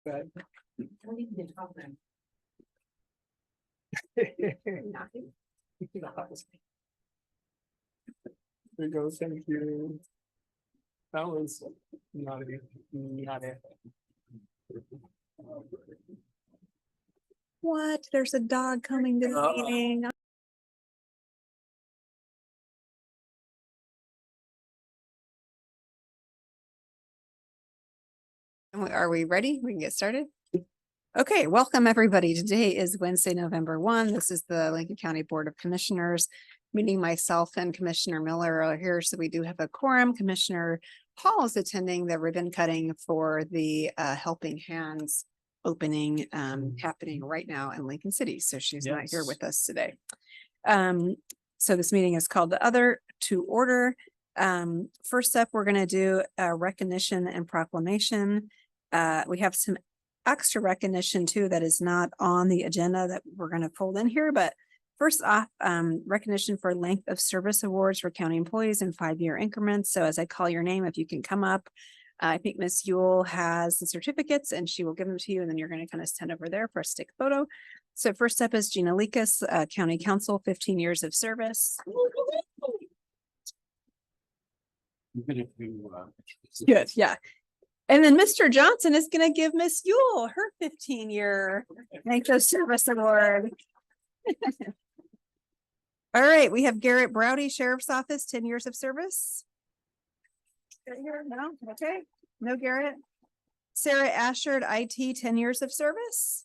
But there goes, thank you. That was not it. Not it. What? There's a dog coming to the Uh-oh. meeting. Are we ready? We can get started. Okay, welcome everybody. Today is Wednesday, November 1. This is the Lincoln County Board of Commissioners meeting. Myself and Commissioner Miller are here, so we do have a quorum. Commissioner Hall is attending the ribbon cutting for the Helping Hands opening happening right now in Lincoln City. So she's not here Yes. with us today. So this meeting is called the Other to Order. First up, we're going to do a recognition and proclamation. We have some extra recognition too that is not on the agenda that we're going to fold in here. But first off, recognition for length of service awards for county employees in 5-year increments. So as I call your name, if you can come up, I think Miss Yule has the certificates and she will give them to you, and then you're going to kind of stand over there for a stick photo. So first up is Gina Likas, County Council, 15 years of service. Good, yeah. And then Mr. Johnson is going to give Miss Yule her 15-year length of service award. All right, we have Garrett Browdy, Sheriff's Office, 10 years of service. Here, no, okay, no Garrett. Sarah Ashard, IT, 10 years of service.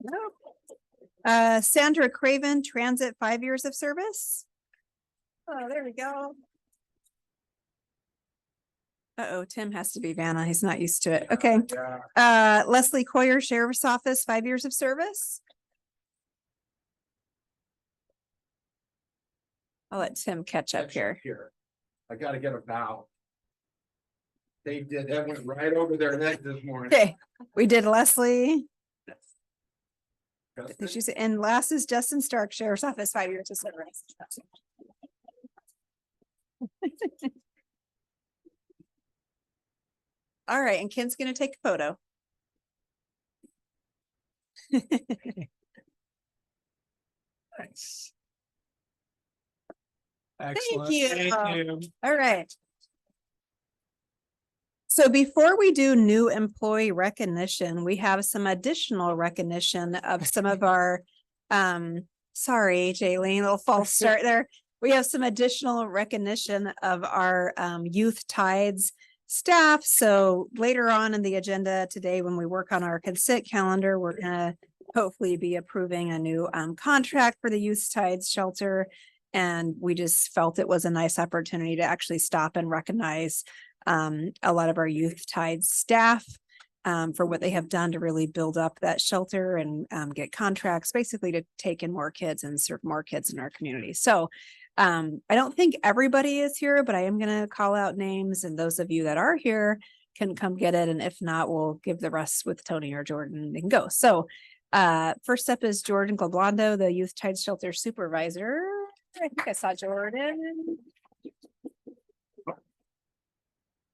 No. Sandra Craven, Transit, 5 years of service. Oh, there we go. Uh-oh, Tim has to be Vanna. He's not used to it. Okay. Leslie Coyer, Sheriff's Office, 5 years of service. I'll let Tim catch up here. I gotta get a bow. They did, that went right over their head this morning. Okay, we did Leslie. She's and last is Justin Stark, Sheriff's Office, 5 years of service. All right, and Ken's gonna take a photo. Nice. Excellent. you. Thank you. All right. So before we do new employee recognition, we have some additional recognition of some of our, sorry, Jaylene, a little false start there. We have some additional recognition of our Youth Tides staff. So later on in the agenda today, when we work on our consent calendar, we're gonna hopefully be approving a new contract for the Youth Tides shelter. And we just felt it was a nice opportunity to actually stop and recognize a lot of our Youth Tides staff for what they have done to really build up that shelter and get contracts, basically to take in more kids and serve more kids in our community. So I don't think everybody is here, but I am going to call out names, and those of you that are here can come get it. And if not, we'll give the rest with Tony or Jordan. They can go. So first up is Jordan Globlondo, the Youth Tides shelter supervisor. I think I saw Jordan.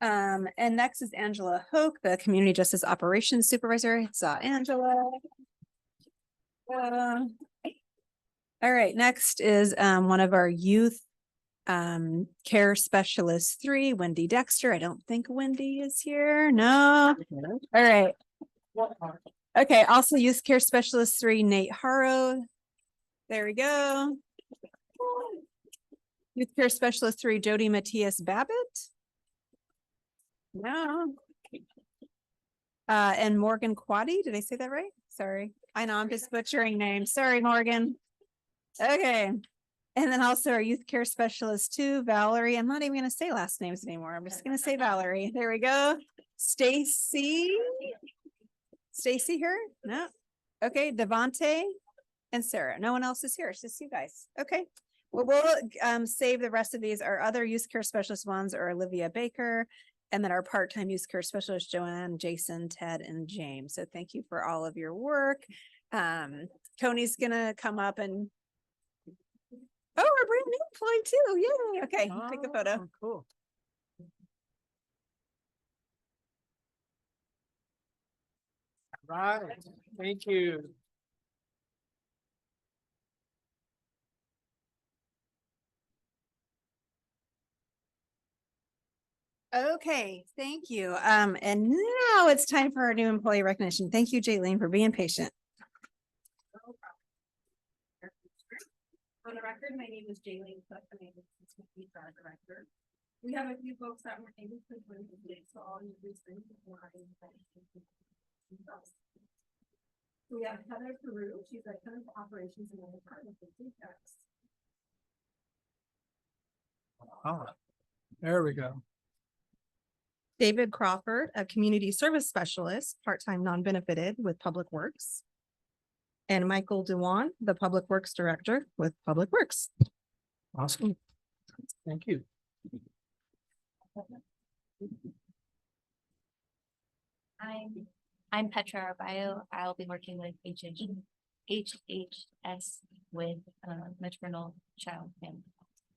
And next is Angela Hoke, the Community Justice Operations Supervisor. I saw Angela. All right, next is one of our Youth Care Specialists 3, Wendy Dexter. I don't think Wendy is here. No. All right. Okay, also Youth Care Specialist 3, Nate Harrow. There we go. Youth Care Specialist 3, Jody Matias Babbitt. No. And Morgan Quaddy, did I say that right? Sorry. I know I'm just butchering names. Sorry, Morgan. Okay. And then also our Youth Care Specialist 2, Valerie. I'm not even going to say last names anymore. I'm just going to say Valerie. There we go. Stacy here? No. Okay. Devontae and Sarah. No one else is here. It's just you guys. Okay. Well, we'll save the rest of these. Our other Youth Care Specialist ones are Olivia Baker, and then our part-time Youth Care Specialist, Joanne, Jason, Ted, and James. So thank you for all of your work. Tony's gonna come up and, oh, our brand new employee too. Yay. Okay, take a photo. Cool. Right, thank you. Okay, thank you. And now it's time for our new employee recognition. Thank you, Jaylene, for being patient. On the record, my name is Jaylene Cook, and I'm the assistant HR director. We have a few folks that were able to join today, so all you do is bring the line. We have Heather Peru, she's the head of operations in the department of defects. Oh, there we go. David Crawford, a community service specialist, part-time non-benefited with Public Works. And Michael Dewan, the Public Works Director with Public Works. Awesome. Thank you. I'm Petra Arbayo. I'll be working with HHS with maternal child family.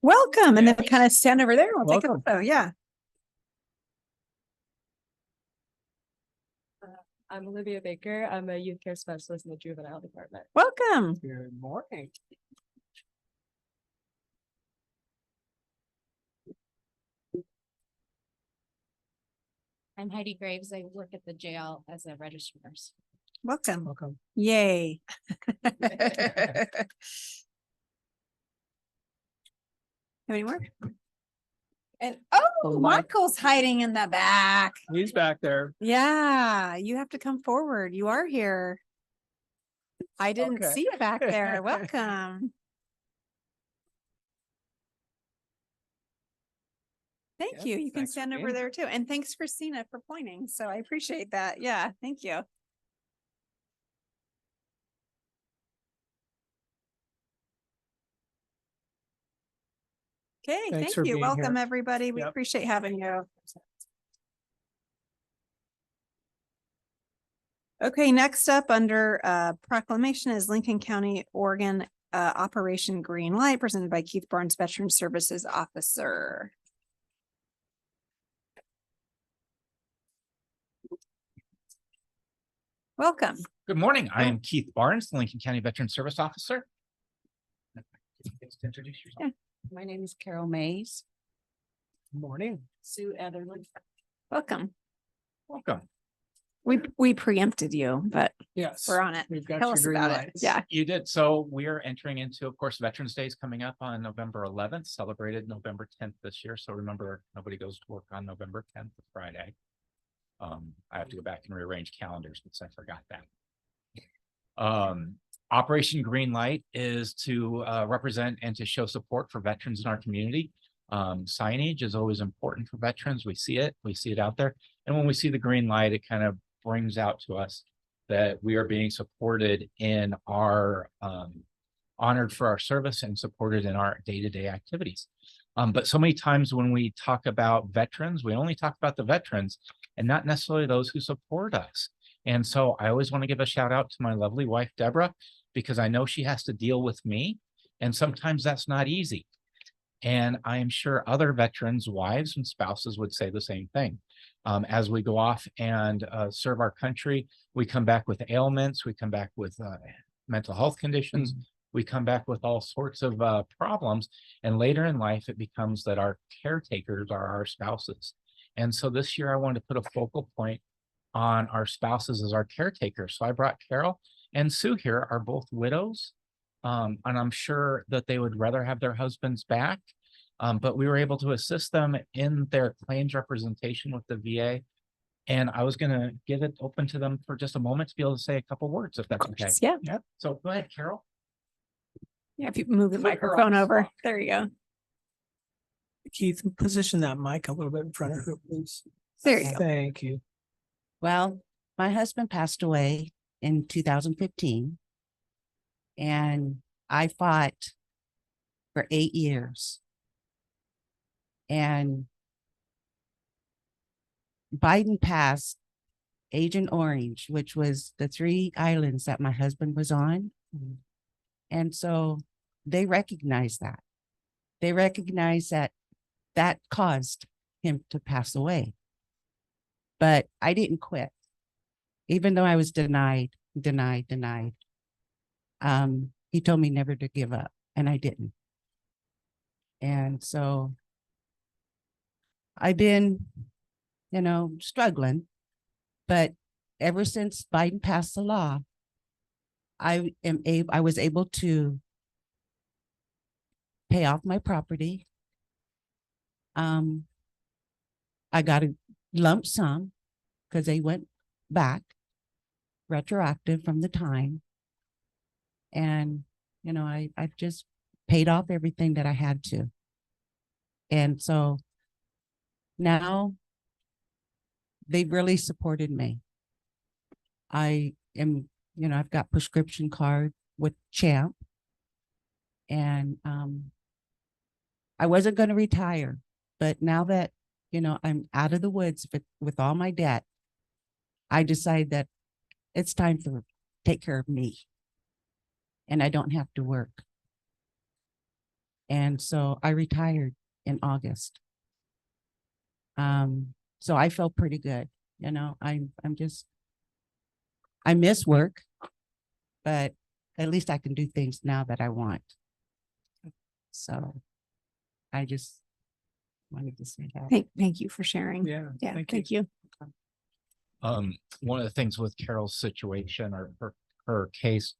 Welcome, and then kind of stand over there. We'll take a Welcome. photo. Yeah. I'm Olivia Baker. I'm a youth care specialist in the juvenile department. Welcome. Good morning. I'm Heidi Graves. I work at the jail as a registered nurse. Welcome. Welcome. Yay. Any more? And oh, Mike. Michael's hiding in the back. He's back there. Yeah, you have to come forward. You are here. I didn't Okay. see you back there. Welcome. Thank Yeah, you. You can thanks for stand over being there too. And thanks Christina for pointing. So I appreciate that. Yeah, thank you. Okay, Thanks thank for you. being Welcome, here. everybody. We Yep. appreciate having you. Okay, next up under proclamation is Lincoln County, Oregon, Operation Green Light presented by Keith Barnes, Veteran Services Officer. Welcome. Good morning. I am Keith Barnes, the Lincoln County Veteran Service Officer. Introduce yourself. My name is Carol Mays. Morning. Sue Etherly. Welcome. Welcome. We preempted you, but Yes. we're on it. We've got Tell your us green about it. lights. Yeah. You did. So we are entering into, of course, Veterans Day is coming up on November 11th, celebrated November 10th this year. So remember, nobody goes to work on November 10th, Friday. I have to go back and rearrange calendars because I forgot that. Operation Green Light is to represent and to show support for veterans in our community. Signage is always important for veterans. We see it out there. And when we see the green light, it kind of brings out to us that we are being supported in our honored for our service and supported in our day-to-day activities. But so many times when we talk about veterans, we only talk about the veterans and not necessarily those who support us. And so I always want to give a shout out to my lovely wife, Deborah, because I know she has to deal with me. And sometimes that's not easy. And I am sure other veterans' wives and spouses would say the same thing. As we go off and serve our country, we come back with ailments, we come back with mental health conditions, we come back with all sorts of problems. And later in life, it becomes that our caretakers are our spouses. And so this year, I wanted to put a focal point on our spouses as our caretakers. So I brought Carol and Sue here, are both widows. And I'm sure that they would rather have their husbands back. But we were able to assist them in their claims representation with the VA. And I was going to give it open to them for just a moment to be able to say a couple words, if that's okay. Yeah. So go ahead, Carol. Yeah. If you move the Flip her microphone off. over, there you go. Keith, position that mic a little bit in front of her, please. There you go. Thank you. Well, my husband passed away in 2015. And I fought for 8 years. And Biden passed Agent Orange, which was the 3 islands that my husband was on. And so they recognize that. They recognize that that caused him to pass away. But I didn't quit. even though I was denied. He told me never to give up, and I didn't. And so I've been, struggling, but ever since Biden passed the law, I was able to pay off my property. I got a lump sum because they went back retroactive from the time. And, I've just paid off everything that I had to. And so now they've really supported me. I am, I've got prescription card with Champ. And I wasn't going to retire, but now that, I'm out of the woods with all my debt, I decided that it's time to take care of me. And I don't have to work. And so I retired in August. So I felt pretty good. I miss work, but at least I can do things now that I want. So I just wanted to say that. Thank you for sharing. Yeah. Yeah, thank you. One of the things with Carol's situation or her case,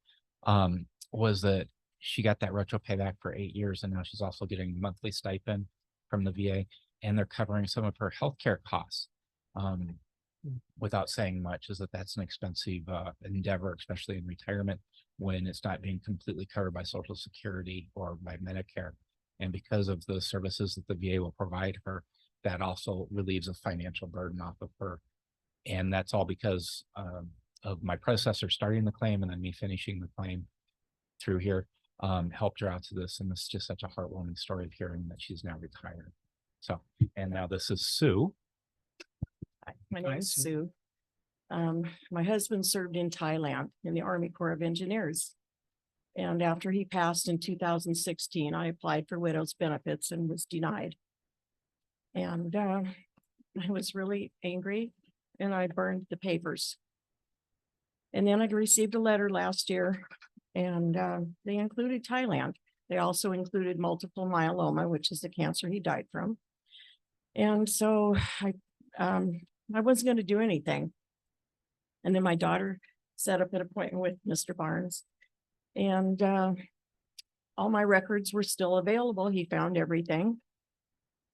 was that she got that retro payback for 8 years, and now she's also getting monthly stipend from the VA, and they're covering some of her healthcare costs. Without saying much, is that that's an expensive endeavor, especially in retirement, when it's not being completely covered by Social Security or by Medicare. And because of the services that the VA will provide her, that also relieves a financial burden off of her. And that's all because of my predecessor starting the claim and then me finishing the claim through here, helped her out to this. And this is just such a heartwarming story of hearing that she's now retired. So, and now this is Sue. Hi, my name Hi, is Sue. Sue. My husband served in Thailand in the Army Corps of Engineers. And after he passed in 2016, I applied for widow's benefits and was denied. And I was really angry and I burned the papers. And then I received a letter last year and they included Thailand. They also included multiple myeloma, which is the cancer he died from. And so I wasn't going to do anything. And then my daughter set up an appointment with Mr. Barnes. And all my records were still available. He found everything,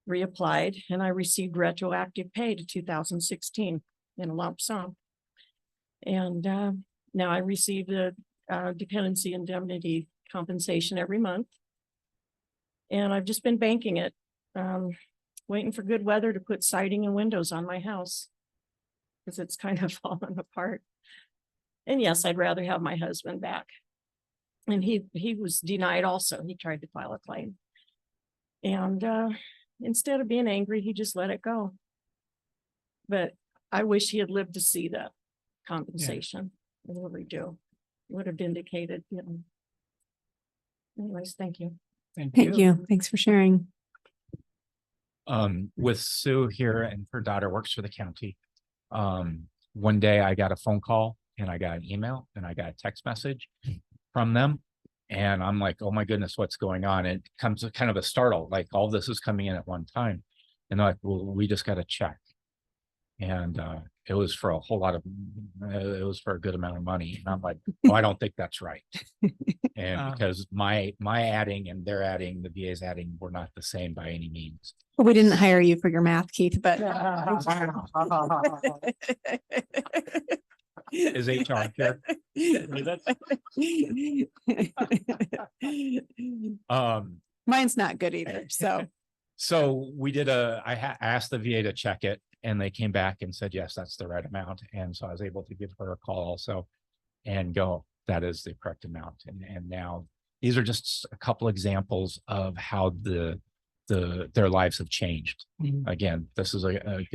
reapplied, and I received retroactive pay to 2016 in a lump sum. And now I receive the dependency indemnity compensation every month. And I've just been banking it, waiting for good weather to put siding and windows on my house because it's kind of fallen apart. And yes, I'd rather have my husband back. And he was denied also. He tried to file a claim. And instead of being angry, he just let it go. But I wish he had lived to see that compensation. I really do. It would have vindicated, Anyways, thank you. Thank you. Thanks for sharing. With Sue here, and her daughter works for the county. One day I got a phone call and I got an email and I got a text message from them. And I'm like, oh my goodness, what's going on? It comes with kind of a startle, like all this is coming in at one time. And they're like, well, we just got to check. And it was for a whole lot of, it was for a good amount of money. And I'm like, oh, I don't think that's right. And because my adding and their adding, the VA's adding were not the same by any means. Well, we didn't hire you for your math, Keith, but. Is HR here? Mine's not good either, so. So we did I asked the VA to check it and they came back and said, yes, that's the right amount. And so I was able to give her a call also and go, that is the correct amount. And now these are just a couple examples of how their lives have changed. Again, this is a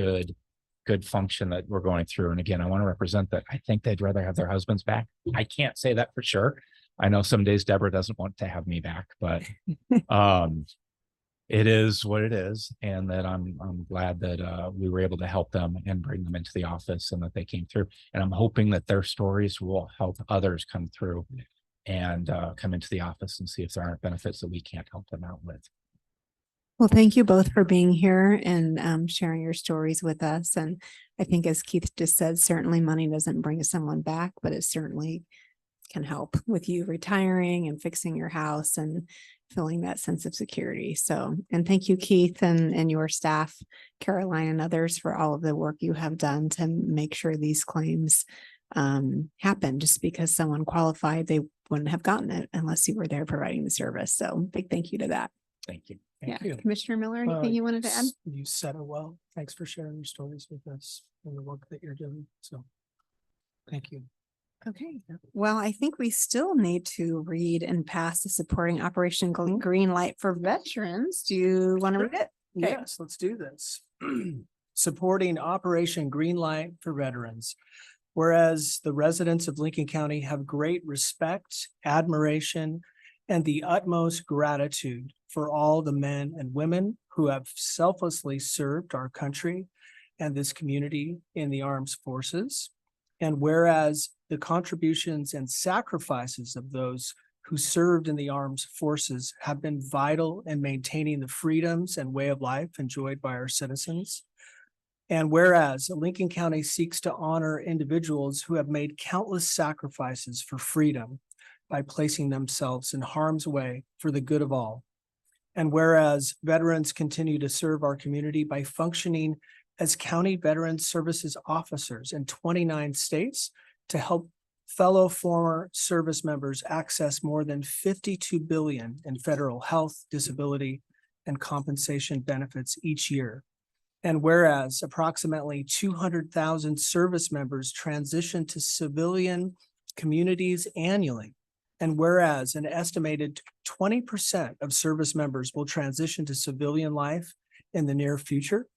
good function that we're going through. And again, I want to represent that. I think they'd rather have their husbands back. I can't say that for sure. I know some days Deborah doesn't want to have me back, but it is what it is, and that I'm glad that we were able to help them and bring them into the office and that they came through. And I'm hoping that their stories will help others come through and come into the office and see if there aren't benefits that we can't help them out with. Well, thank you both for being here and sharing your stories with us. And I think as Keith just said, certainly money doesn't bring someone back, but it certainly can help with you retiring and fixing your house and feeling that sense of security. So, and thank you, Keith, and your staff, Caroline and others, for all of the work you have done to make sure these claims happen. Just because someone qualified, they wouldn't have gotten it unless you were there providing the service. So big thank you to that. Thank you. Yeah, Thank you. Commissioner Miller, anything you wanted to add? You said it well. Thanks for sharing your stories with us and the work that you're doing. So thank you. Okay, well, I think we still need to read and pass the supporting Operation Green Light for Veterans. Do you want to read it? Okay. Yes, let's do this. Supporting Operation Green Light for Veterans. Whereas the residents of Lincoln County have great respect, admiration, and the utmost gratitude for all the men and women who have selflessly served our country and this community in the armed forces. And whereas the contributions and sacrifices of those who served in the armed forces have been vital in maintaining the freedoms and way of life enjoyed by our citizens. And whereas Lincoln County seeks to honor individuals who have made countless sacrifices for freedom by placing themselves in harm's way for the good of all. And whereas veterans continue to serve our community by functioning as county veteran services officers in 29 states to help fellow former service members access more than $52 billion in federal health, disability, and compensation benefits each year. And whereas approximately 200,000 service members transition to civilian communities annually, and whereas an estimated 20% of service members will transition to civilian life in the near future,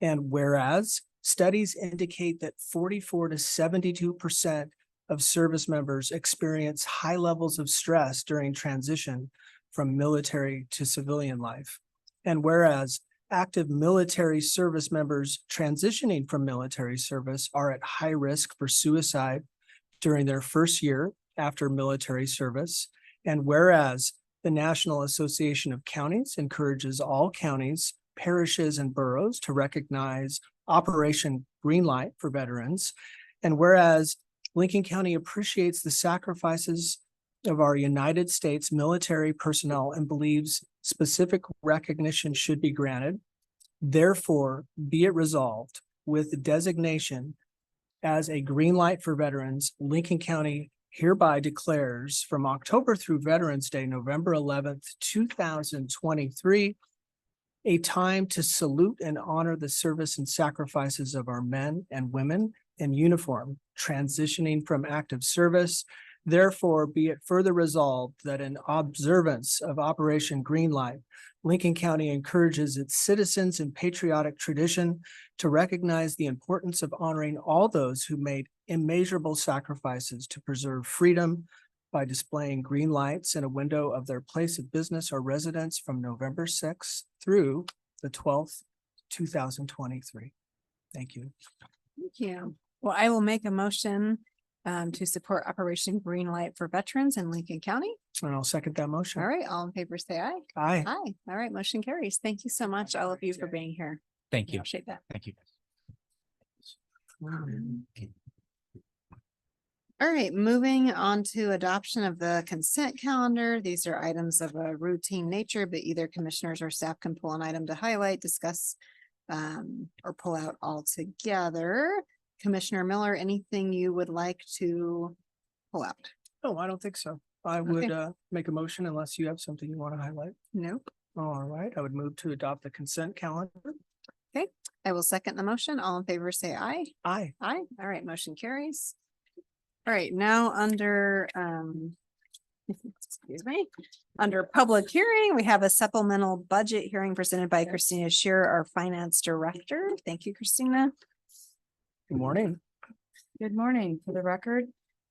and whereas studies indicate that 44 to 72% of service members experience high levels of stress during transition from military to civilian life, and whereas active military service members transitioning from military service are at high risk for suicide during their first year after military service, and whereas the National Association of Counties encourages all counties, parishes, and boroughs to recognize Operation Green Light for veterans, and whereas Lincoln County appreciates the sacrifices of our United States military personnel and believes specific recognition should be granted, therefore be it resolved with the designation as a green light for veterans, Lincoln County hereby declares from October through Veterans Day, November 11th, 2023, a time to salute and honor the service and sacrifices of our men and women in uniform transitioning from active service. Therefore, be it further resolved that in observance of Operation Green Light, Lincoln County encourages its citizens in patriotic tradition to recognize the importance of honoring all those who made immeasurable sacrifices to preserve freedom by displaying green lights in a window of their place of business or residence from November 6th through the 12th, 2023. Thank you. Thank you. Well, I will make a motion to support Operation Green Light for Veterans in Lincoln County. And I'll second that motion. All right, all in favor, say aye. Aye. Aye. All right, motion carries. Thank you so much, all of you, for being here. Thank you. Appreciate that. Thank you. All right, moving on to adoption of the consent calendar. These are items of a routine nature, but either commissioners or staff can pull an item to highlight, discuss, or pull out all together. Commissioner Miller, anything you would like to pull out? Oh, I don't think so. I would make a motion unless you have something you want to highlight. Nope. All right, I would move to adopt the consent calendar. I will second the motion. All in favor, say aye. Aye. Aye. All right, motion carries. All right, now under, excuse me, under public hearing, we have a supplemental budget hearing presented by Christina Shearer, our finance director. Thank you, Christina. Good morning. Good morning. For the record,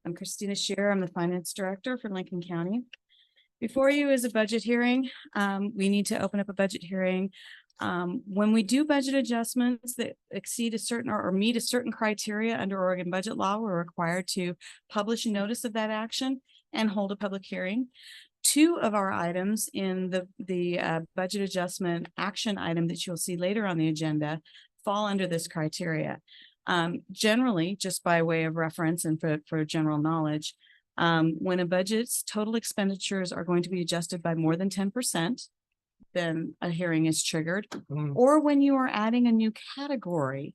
I'm Christina Shearer. I'm the finance director for Lincoln County. Before you is a budget hearing. We need to open up a budget hearing. When we do budget adjustments that exceed a certain or meet a certain criteria under Oregon budget law, we're required to publish a notice of that action and hold a public hearing. Two of our items in the budget adjustment action item that you'll see later on the agenda fall under this criteria. Generally, just by way of reference and for general knowledge, when a budget's total expenditures are going to be adjusted by more than 10%, then a hearing is triggered. Mm. Or when you are adding a new category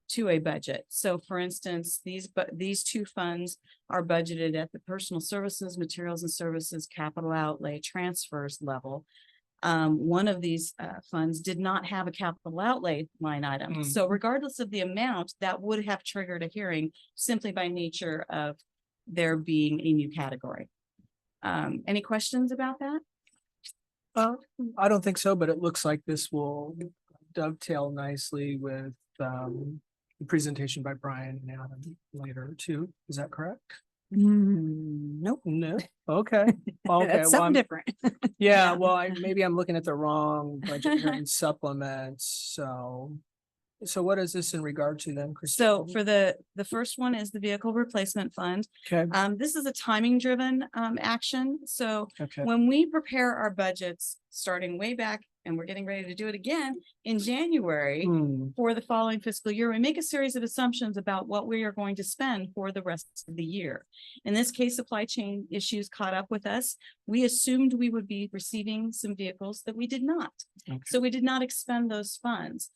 to a budget. So for instance, these two funds are budgeted at the personal services, materials and services, capital outlay, transfers level. One of these funds did not have a capital outlay line item. Mm. So regardless of the amount, that would have triggered a hearing simply by nature of there being a new category. Any questions about that? I don't think so, but it looks like this will dovetail nicely with the presentation by Brian and Adam later too. Is that correct? Nope. No, okay. Okay, That's well, something different. yeah, well, maybe I'm looking at the wrong budget hearing supplements, so what is this in regard to then, Christine? So for the first one is the vehicle replacement fund. Okay, This is a timing driven action. So okay, when we prepare our budgets, starting way back, and we're getting ready to do it again in January Hmm, for the following fiscal year, we make a series of assumptions about what we are going to spend for the rest of the year. In this case, supply chain issues caught up with us. We assumed we would be receiving some vehicles that we did not. okay. So we did not expend those funds.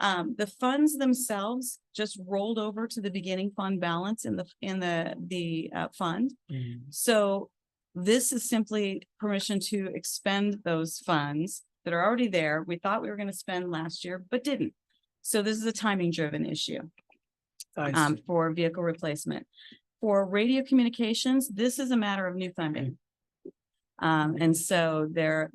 The funds themselves just rolled over to the beginning fund balance in the fund. Hmm, So this is simply permission to expend those funds that are already there. We thought we were going to spend last year, but didn't. So this is a timing driven issue I see. for vehicle replacement. For radio communications, this is a matter of new funding. And so their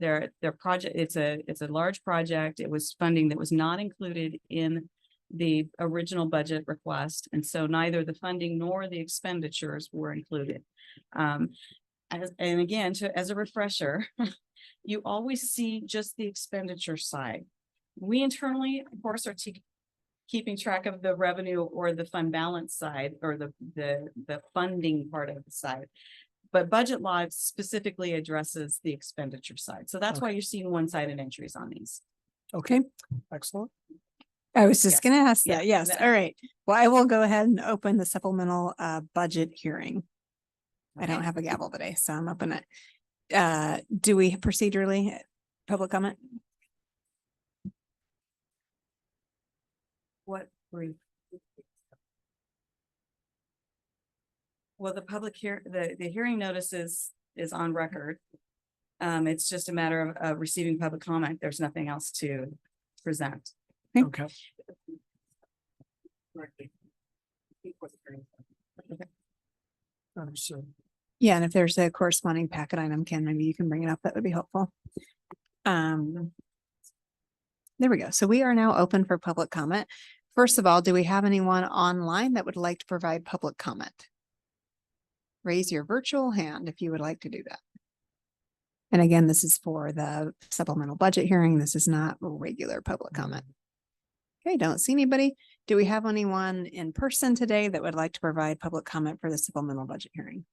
project, it's a large project. It was funding that was not included in the original budget request. And so neither the funding nor the expenditures were included. And again, as a refresher, you always see just the expenditure side. We internally, of course, are keeping track of the revenue or the fund balance side or the funding part of the side. But budget law specifically addresses the expenditure side. So that's why you're seeing one-sided entries on these. Okay, excellent. I was just Yes. gonna ask Yeah, that. Yes. that- All right. Well, I will go ahead and open the supplemental budget hearing. I don't Okay. have a gavel today, so I'm open it. Do we procedurally public comment? What brief? Well, the public the hearing notice is on record. It's just a matter of receiving public comment. There's nothing else to present. Okay. Understood. Yeah, and if there's a corresponding packet item, Ken, maybe you can bring it up. That would be helpful. There we go. So we are now open for public comment. First of all, do we have anyone online that would like to provide public comment? Raise your virtual hand if you would like to do that. And again, this is for the supplemental budget hearing. This is not regular public comment. Okay, don't see anybody. Do we have anyone in person today that would like to provide public comment for the supplemental budget hearing?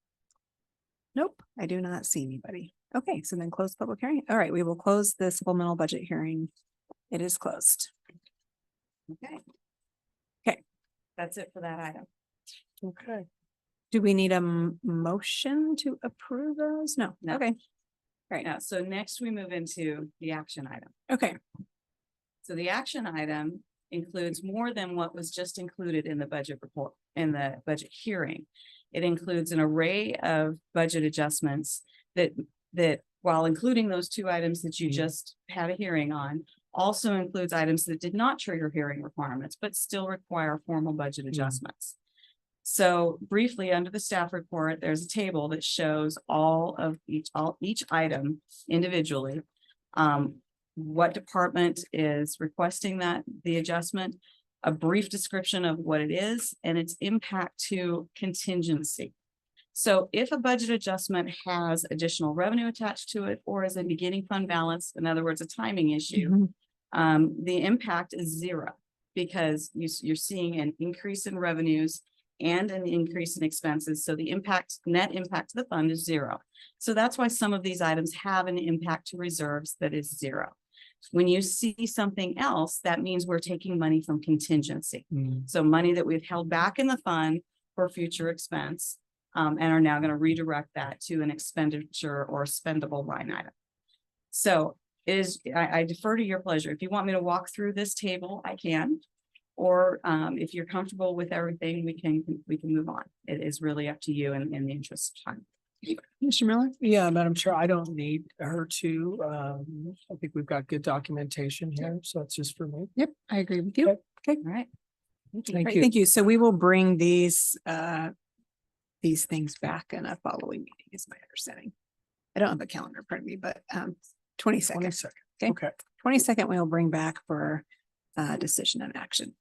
Nope, I do not see anybody. Okay, so then close public hearing. All right, we will close the supplemental budget hearing. It is closed. Okay. Okay. That's it for that item. Okay. Do we need a motion to approve those? No. No. Okay, Right now, so next we move into the action item. okay. So the action item includes more than what was just included in the budget report, in the budget hearing. It includes an array of budget adjustments that while including those two items that you just had a hearing on, also includes items that did not trigger hearing requirements, but still require formal budget adjustments. So briefly, under the staff report, there's a table that shows all of each item individually. What department is requesting the adjustment, a brief description of what it is and its impact to contingency. So if a budget adjustment has additional revenue attached to it or is a beginning fund balance, in other words, a timing issue, the impact is zero because you're seeing an increase in revenues and an increase in expenses. So the net impact to the fund is zero. So that's why some of these items have an impact to reserves that is zero. When you see something else, that means we're taking money from contingency. So money that we've held back in the fund for future expense, and are now going to redirect that to an expenditure or spendable line item. So I defer to your pleasure. If you want me to walk through this table, I can. Or if you're comfortable with everything, we can move on. It is really up to you in the interest of time. Mr. Miller? Yeah, Madam Chair, I don't need her to. I think we've got good documentation here, so it's just for me. Yep, I agree with you. Okay. Okay, All right. Thank great, you. thank you. So we will bring these things back in a following meeting is my understanding. I don't have a calendar in front of me, but 22nd. 22nd. Okay. Okay. 22nd, we'll bring back for decision and action.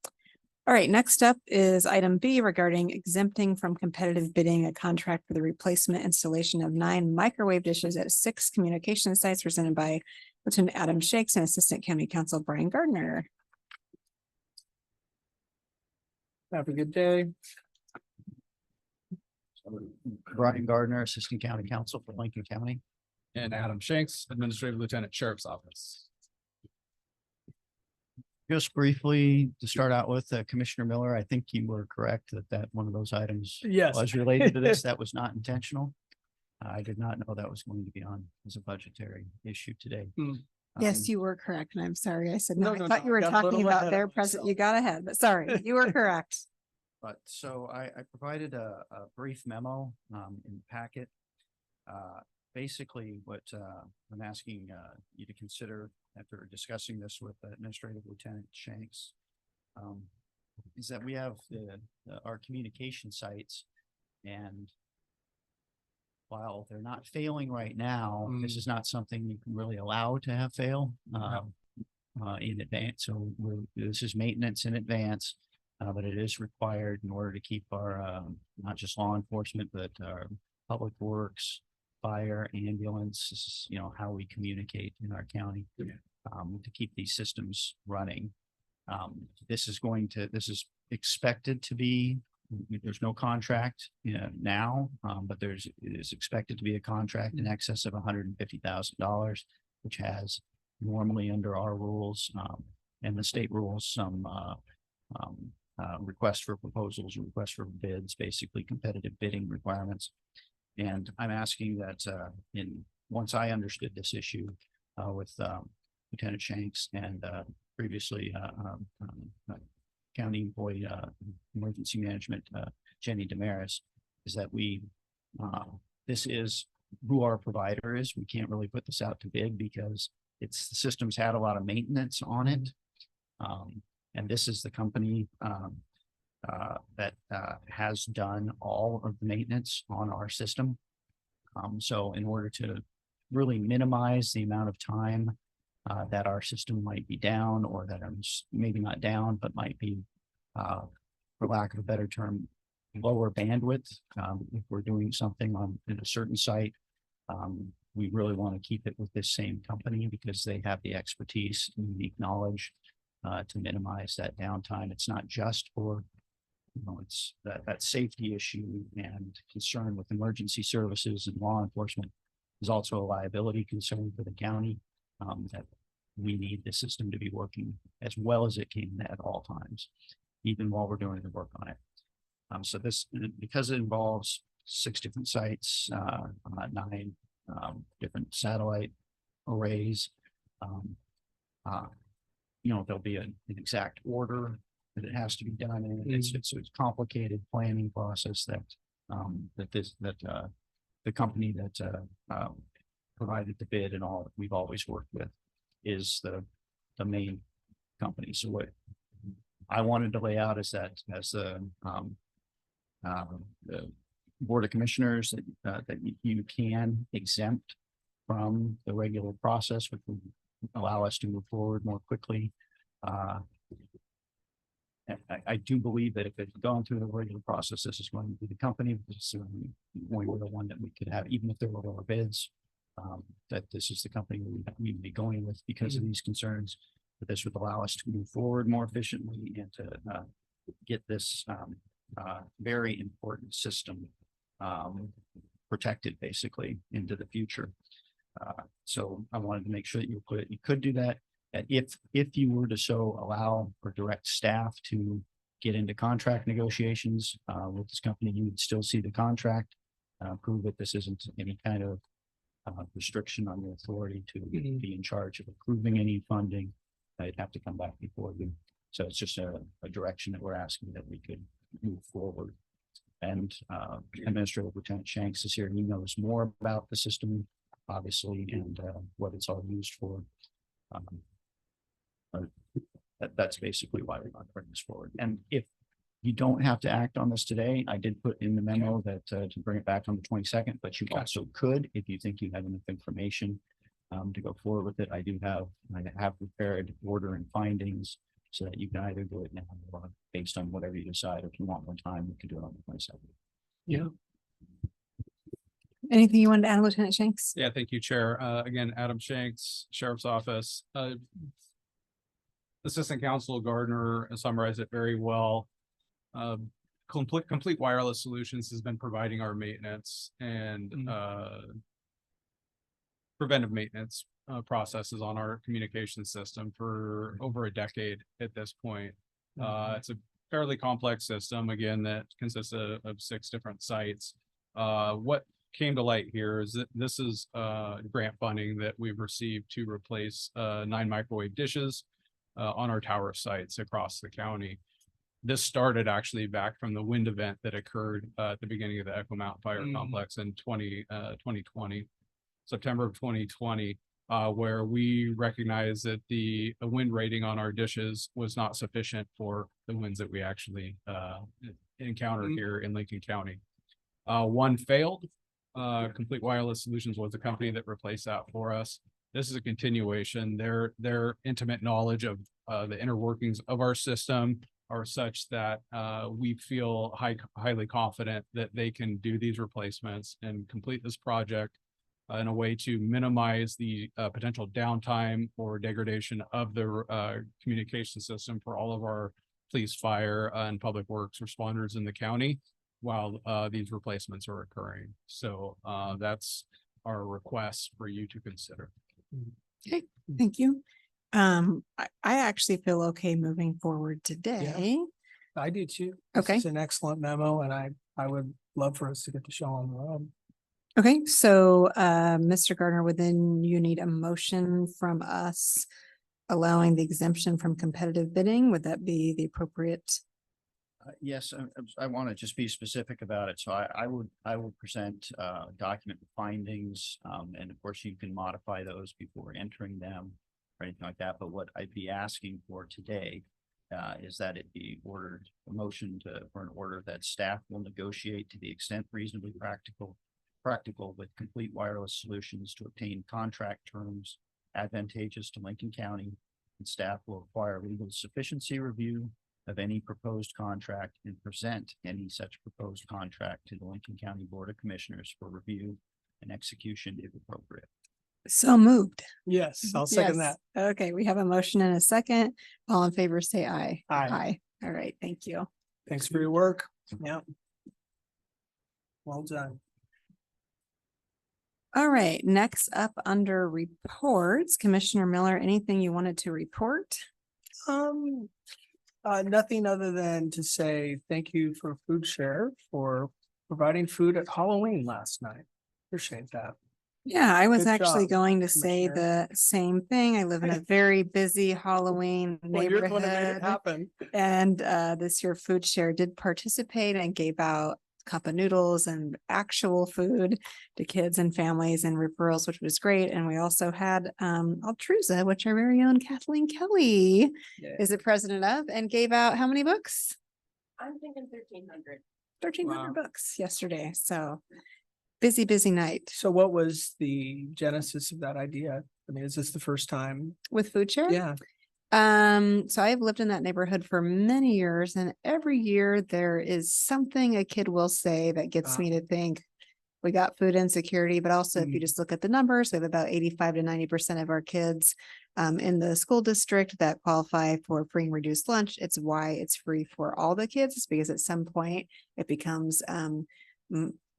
All right, next up is item B regarding exempting from competitive bidding a contract for the replacement installation of 9 microwave dishes at 6 communication sites presented by Lieutenant Adam Shakes and Assistant County Counsel Brian Gardner. Have a good day. Brian Gardner, Assistant County Counsel for Lincoln County. And Adam Shanks, Administrative Lieutenant Sheriff's Office. Just briefly to start out with, Commissioner Miller, I think you were correct that one of those items Yes. was related to this. That was not intentional. I did not know that was going to be on as a budgetary issue today. Yes, you were correct. And I'm sorry. I said, No, no, I no, thought no, you were got a talking little about ahead their of present. myself. You got ahead, but sorry, you were correct. But so I provided a brief memo in the packet. Basically, what I'm asking you to consider after discussing this with Administrative Lieutenant Shanks is that we have our communication sites, and while they're not failing right now, this is not something you can really allow to have fail in advance. So this is maintenance in advance. But it is required in order to keep our, not just law enforcement, but our public works, fire, ambulance, this is, how we communicate in our county, to keep these systems running. This is expected to be, there's no contract, now, but it is expected to be a contract in excess of $150,000, which has normally under our rules, and the state rules, some, request for proposals, request for bids, basically competitive bidding requirements. And I'm asking that once I understood this issue with Lieutenant Shanks and previously County Employee Emergency Management Jenny Damaris, is that this is who our provider is. We can't really put this out to bid because the system's had a lot of maintenance on it. And this is the company that has done all of the maintenance on our system. So in order to really minimize the amount of time that our system might be down, or that maybe not down, but might be, for lack of a better term, lower bandwidth. If we're doing something in a certain site, we really want to keep it with this same company because they have the expertise and unique knowledge to minimize that downtime. It's not just for, it's that safety issue and concern with emergency services and law enforcement is also a liability concern for the county, that we need the system to be working as well as it can at all times, even while we're doing the work on it. So this, because it involves 6 different sites, 9 different satellite arrays, there'll be an exact order that it has to be done in. It's a complicated planning process that the company that provided the bid and all that we've always worked with is the main company. So what I wanted to lay out is that as the Board of Commissioners that you can exempt from the regular process, which would allow us to move forward more quickly. I do believe that if it's gone through the regular process, this is going to be the company, this is we were the one that we could have, even if there were lower bids. That this is the company we'd be going with because of these concerns. But this would allow us to move forward more efficiently and to get this very important system protected basically into the future. So I wanted to make sure that you could do that. And if you were to so allow or direct staff to get into contract negotiations with this company, you would still see the contract, prove that this isn't any kind of restriction on your authority to be in charge of approving any funding. It'd have to come back before you. So it's just a direction that we're asking that we could move forward. And Administrative Lieutenant Shanks is here. He knows more about the system, obviously, and what it's all used for. That's basically why we're not bringing this forward. And if you don't have to act on this today, I did put in the memo that to bring it back on the 22nd, but you also could, if you think you have enough information to go forward with it. I have prepared order and findings so that you can either do it now or based on whatever you decide. If you want more time, you can do it on the 22nd. Yeah. Anything you wanted to add, Lieutenant Shanks? Yeah, thank you, Chair. Again, Adam Shanks, Sheriff's Office. Assistant Counsel Gardner summarized it very well. Complete Wireless Solutions has been providing our maintenance and preventive maintenance processes on our communication system for over a decade at this point. It's a fairly complex system, again, that consists of 6 different sites. What came to light here is that this is grant funding that we've received to replace 9 microwave dishes on our tower sites across the county. This started actually back from the wind event that occurred at the beginning of the Echo Mountain Fire Complex in 2020, September of 2020, where we recognized that the wind rating on our dishes was not sufficient for the winds that we actually encountered here in Lincoln County. One failed. Complete Wireless Solutions was the company that replaced that for us. This is a continuation. Their intimate knowledge of the inner workings of our system are such that we feel highly confident that they can do these replacements and complete this project in a way to minimize the potential downtime or degradation of the communication system for all of our police, fire, and public works responders in the county while these replacements are occurring. So that's our request for you to consider. Okay, thank you. I actually feel okay moving forward today. I do too. Okay. It's an excellent memo and I would love for us to get the show on the road. Okay, so Mr. Gardner, would then you need a motion from us allowing the exemption from competitive bidding? Would that be the appropriate? Yes, I want to just be specific about it. So I would present document findings, and of course you can modify those before entering them or anything like that. But what I'd be asking for today is that it be ordered, a motion for an order that staff will negotiate to the extent reasonably practical with Complete Wireless Solutions to obtain contract terms advantageous to Lincoln County, and staff will require legal sufficiency review of any proposed contract and present any such proposed contract to the Lincoln County Board of Commissioners for review and execution if appropriate. So moved. Yes, I'll second Yes. that. Okay, we have a motion and a second. All in favor, say aye. Aye. All right, thank you. Thanks for your work. Yeah. Well done. All right, next up under reports, Commissioner Miller, anything you wanted to report? Nothing other than to say thank you for Food Share for providing food at Halloween last night. Appreciate that. Yeah, I was Good actually job, going to say Commissioner. the same thing. I live in a very busy Halloween Well, you're the one that made it neighborhood. happen. And this year Food Share did participate and gave out cup of noodles and actual food to kids and families and referrals, which was great. And we also had Altruza, which our very own Kathleen Kelly Yeah. is the president of, and gave out how many books? I'm thinking 1,300. 1,300 Wow. books yesterday. So busy night So what was the genesis of that idea? I mean, is this the first time? with Food Share. Yeah. So I've lived in that neighborhood for many years, and every year there is something a kid will say that gets me to think we got food insecurity, but also if you just look at the numbers, we have about 85 to 90% of our kids in the school district that qualify for free and reduced lunch. It's why it's free for all the kids. It's because at some point it becomes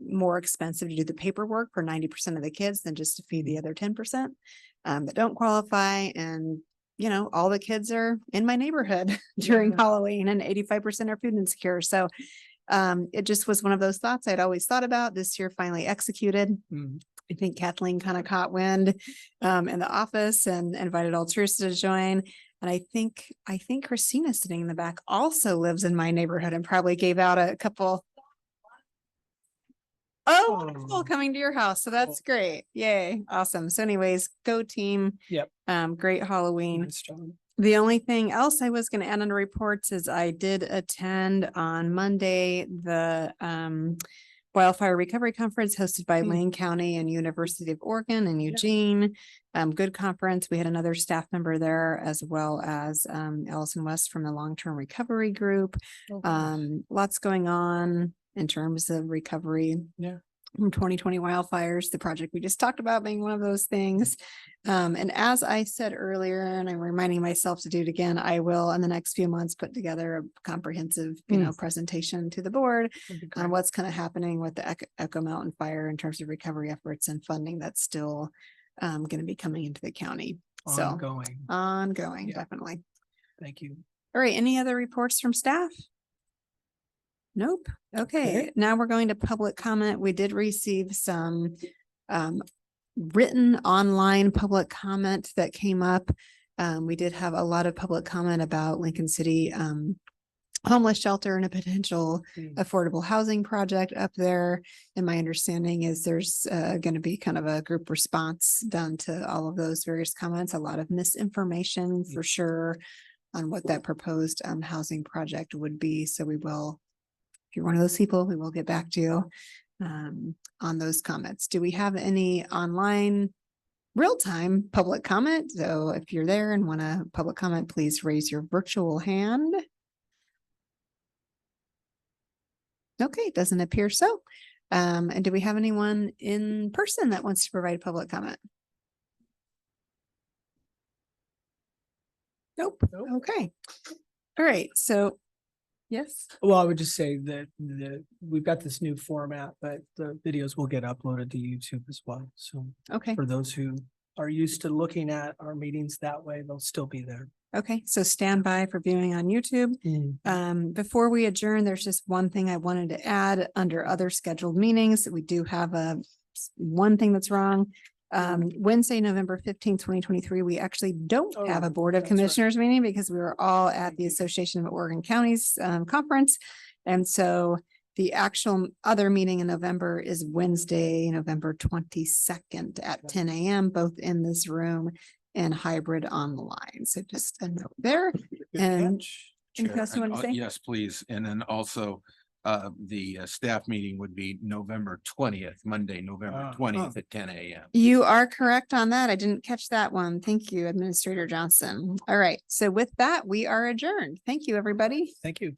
more expensive to do the paperwork for 90% of the kids than just to feed the other 10% that don't qualify. And you know, all the kids are in my neighborhood during Halloween, and 85% are food insecure. So it just was one of those thoughts I'd always thought about. This year finally executed. I think Kathleen kind of caught wind in the office and invited all Teresa to join. And I think Christina sitting in the back also lives in my neighborhood and probably gave out a couple. Oh, wonderful, coming to your house. So that's great. Yay. Awesome. So anyways, go team. Yep. Great Halloween. Nice job. The only thing else I was going to add under reports is I did attend on Monday the Wildfire Recovery Conference hosted by Lane County and University of Oregon in Eugene. Good conference. We had another staff member there as well as Allison West from the Long-Term Recovery Group. Lots going on in terms of recovery. Yeah. From 2020 wildfires, the project we just talked about being one of those things. And as I said earlier, and I'm reminding myself to do it again, I will in the next few months put together a comprehensive, presentation to the board on what's kind of happening with the Echo Mountain fire in terms of recovery efforts and funding that's still going to be coming into the county. Ongoing, Yeah. definitely. Thank you. All right, any other reports from staff? Nope. Okay, now we're going to public comment. We did receive some written online public comment that came up. We did have a lot of public comment about Lincoln City homeless shelter and a potential affordable housing project up there. And my understanding is there's going to be kind of a group response done to all of those various comments. A lot of misinformation for sure on what that proposed housing project would be. So we will, if you're one of those people, we will get back to you on those comments. Do we have any online real-time public comment? So if you're there and want to public comment, please raise your virtual hand. Okay, doesn't appear so. And do we have anyone in person that wants to provide public comment? Nope. Okay. All right. So yes. Well, I would just say that we've got this new format, but the videos will get uploaded to YouTube as well. So Okay. for those who are used to looking at our meetings that way, they'll still be there. Okay. So stand by for viewing on YouTube. Before we adjourn, there's just one thing I wanted to add under other scheduled meetings. We do have one thing that's wrong. Wednesday, November 15th, 2023, we actually don't have a Board of that's right. Commissioners meeting because we were all at the Association of Oregon Counties conference. And so the actual other meeting in November is Wednesday, November 22nd at 10 a.m., both in this room and hybrid on the line. So just a note there. And anything else you want to say? Yes, please. And then also the staff meeting would be November 20th, Monday, November 20th at 10 a.m. You are correct on that. I didn't catch that one. Thank you, Administrator Johnson. All right. So with that, we are adjourned. Thank you, everybody. Thank you.